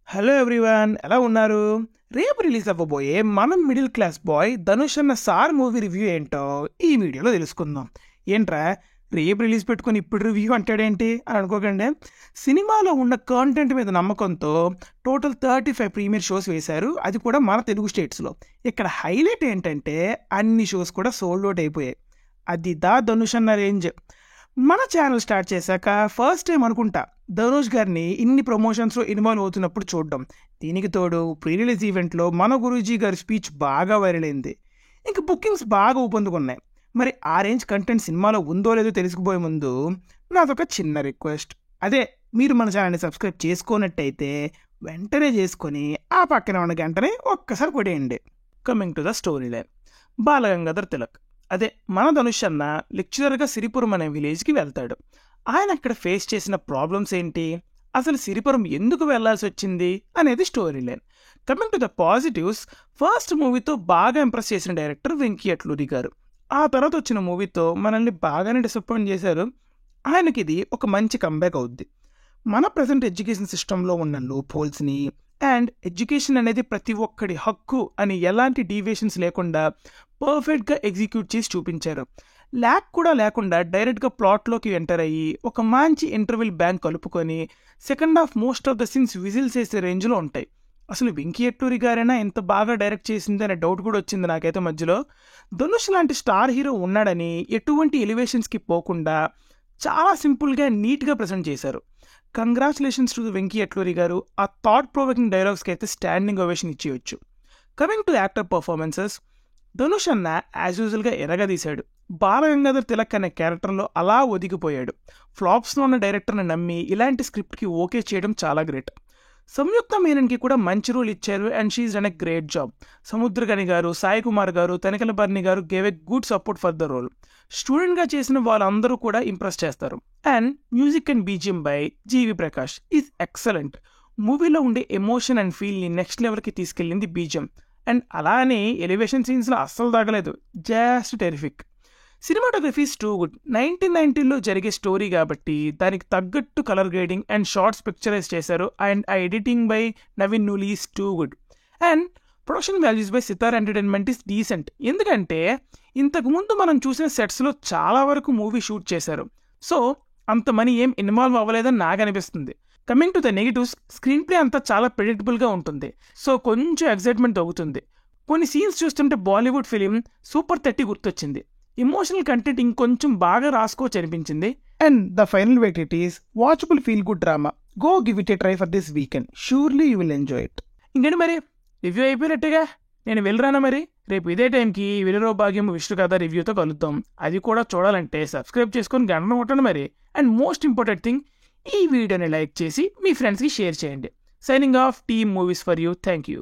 Hello everyone, ఎలా ఉన్నారు? రేపు రిలీజ్ అవ్వబోయే మనం మిడిల్ క్లాస్ బాయ్ ధనుష్ అన్న సార్ మూవీ రివ్యూ ఏంటో ఈ వీడియోలో తెలుసుకుందాం. ఏంట్రా రేపు రిలీజ్ పెట్టుకుని ఇప్పుడు రివ్యూ అంటాడేంటి అని అనుకోకండి. సినిమాలో ఉన్న కంటెంట్ మీద నమ్మకంతో టోటల్ 35 ప్రీమియర్ షోస్ వేశారు, అది కూడా మన తెలుగు స్టేట్స్లో. ఇక్కడ హైలైట్ ఏంటంటే అన్ని షోస్ కూడా సోల్డ్ అవుట్ అయిపోయాయి. అది ధనుష్ అన్న రేంజ్. మన ఛానల్ స్టార్ట్ చేశాక ఫస్ట్ టైం అనుకుంటా ధనుష్ గారిని ఇన్ని ప్రమోషన్స్లో ఇన్వాల్వ్ అవుతున్నప్పుడు చూడడం. దీనికి తోడు ప్రీ రిలీజ్ ఈవెంట్లో మన గురూజీ గారి స్పీచ్ బాగా వైరల్ అయింది. ఇంక బుకింగ్స్ బాగా ఊపందుకున్నాయి. మరి ఆ రేంజ్ కంటెంట్ సినిమాలో ఉందో లేదో తెలుసుకుపోయే ముందు నాదొక చిన్న రిక్వెస్ట్. అదే, మీరు మన ఛానల్ని సబ్స్క్రైబ్ చేసుకోనట్టయితే వెంటనే చేసుకొని ఆ పక్కన ఉన్న గంటనే ఒక్కసారి కొట్టేయండి. Coming to the storyline. Balagangadhar Tilak, అదే మన ధనుష్ అన్న, లెక్చరర్గా సిరిపురం అనే విలేజ్కి వెళ్తాడు. ఆయన అక్కడ ఫేస్ చేసిన ప్రాబ్లమ్స్ ఏంటి, అసలు సిరిపురం ఎందుకు వెళ్లాల్సి వచ్చింది అనేది story line. Coming to the positives, first మూవీతో బాగా ఇంప్రెస్ చేసిన డైరెక్టర్ వెంకీ అట్లూరి గారు. ఆ తర్వాత వచ్చిన మూవీతో మనల్ని బాగానే డిసప్పాయింట్ చేశారు. ఆయనకి ఇది ఒక మంచి కంబ్యాక్ అవుద్ది. మన ప్రజెంట్ ఎడ్యుకేషన్ సిస్టంలో ఉన్న లూప్ హోల్స్ని అండ్ ఎడ్యుకేషన్ అనేది ప్రతి ఒక్కడి హక్కు అని ఎలాంటి డీవియేషన్స్ లేకుండా పర్ఫెక్ట్గా ఎగ్జిక్యూట్ చేసి చూపించారు. ల్యాక్ కూడా లేకుండా డైరెక్ట్గా ప్లాట్లోకి ఎంటర్ అయ్యి ఒక మంచి ఇంటర్వెల్ బ్యాంక్ కలుపుకొని second half most of the scenes whistles వేసే రేంజ్లో ఉంటాయి. అసలు వెంకీ అట్లూరి గారైనా ఎంత బాగా డైరెక్ట్ చేసింది అనే డౌట్ కూడా వచ్చింది నాకైతే మధ్యలో. ధనుష్ లాంటి స్టార్ హీరో ఉన్నాడని ఎటువంటి ఎలివేషన్స్కి పోకుండా చాలా సింపుల్గా నీట్గా ప్రజెంట్ చేశారు. కంగ్రాచులేషన్స్ టు వెంకీ అట్లూరి గారు. ఆ థాట్ ప్రొవోకింగ్ డైలాగ్స్కి అయితే స్టాండింగ్ ఓవేషన్ ఇచ్చేయచ్చు. Coming to actor performances, Dhanush అన్న యాజ్ యూజువల్గా ఎరగదీశాడు. బాలగంగాధర్ తిలక్ అనే క్యారెక్టర్లో అలా ఒదిగిపోయాడు. ఫ్లాప్స్లో ఉన్న డైరెక్టర్ని నమ్మి ఇలాంటి స్క్రిప్ట్కి ఓకే చేయడం చాలా గ్రేట్. సంయుక్త మీనన్కి కూడా మంచి రోల్ ఇచ్చారు and she's done a great job. Samuthirakani garu, Sai Kumar garu, Tanikella Bharani garu gave a good support for the role. స్టూడెంట్గా చేసిన వాళ్ళందరూ కూడా ఇంప్రెస్ చేస్తారు. And music and BGM by G V Prakash is excellent. మూవీలో ఉండే ఎమోషన్ అండ్ ఫీల్ని నెక్స్ట్ లెవెల్కి తీసుకెళ్ళింది బీజిఎం. అండ్ అలానే ఎలివేషన్ సీన్స్లో అస్సలు తగలేదు, just terrific. Cinematography's too good. 1990లో జరిగే స్టోరీ కాబట్టి దానికి తగ్గట్టు colour grading and shorts picturise చేశారు. అండ్ ఆ editing by Naveen Nooli is too good. And production values by Sitara entertainment is decent. ఎందుకంటే ఇంతకుముందు మనం చూసిన సెట్స్లో చాలా వరకు మూవీ షూట్ చేశారు. సో అంత మనీ ఏం ఇన్వాల్వ్ అవ్వలేదని నాకు అనిపిస్తుంది. Coming to the negatives, screenplay అంతా చాలా ప్రెడిక్టబుల్గా ఉంటుంది. సో కొంచెం ఎక్సైట్మెంట్ తగ్గుతుంది. కొన్ని సీన్స్ చూస్తుంటే బాలీవుడ్ ఫిలిం సూపర్ 30 గుర్తొచ్చింది. ఎమోషనల్ కంటెంట్ ఇంకొంచెం బాగా రాసుకోవచ్చు అనిపించింది. And the final weight is watchable feel good drama. Go give it a try for this weekend. Surely you will enjoy it. ఇంకేంటి మరి, రివ్యూ అయిపోయినట్టుగా నేను వెళ్ళరానా? మరి రేపు ఇదే టైంకి వీరరో భాగ్యం విష్ణు కథ రివ్యూతో కలుద్దాం. అది కూడా చూడాలంటే సబ్స్క్రైబ్ చేసుకొని గంటను కొట్టండి మరి. అండ్ మోస్ట్ ఇంపార్టెంట్ థింగ్, ఈ వీడియోని లైక్ చేసి మీ ఫ్రెండ్స్కి షేర్ చేయండి. Signing off, team movies for you. Thank you.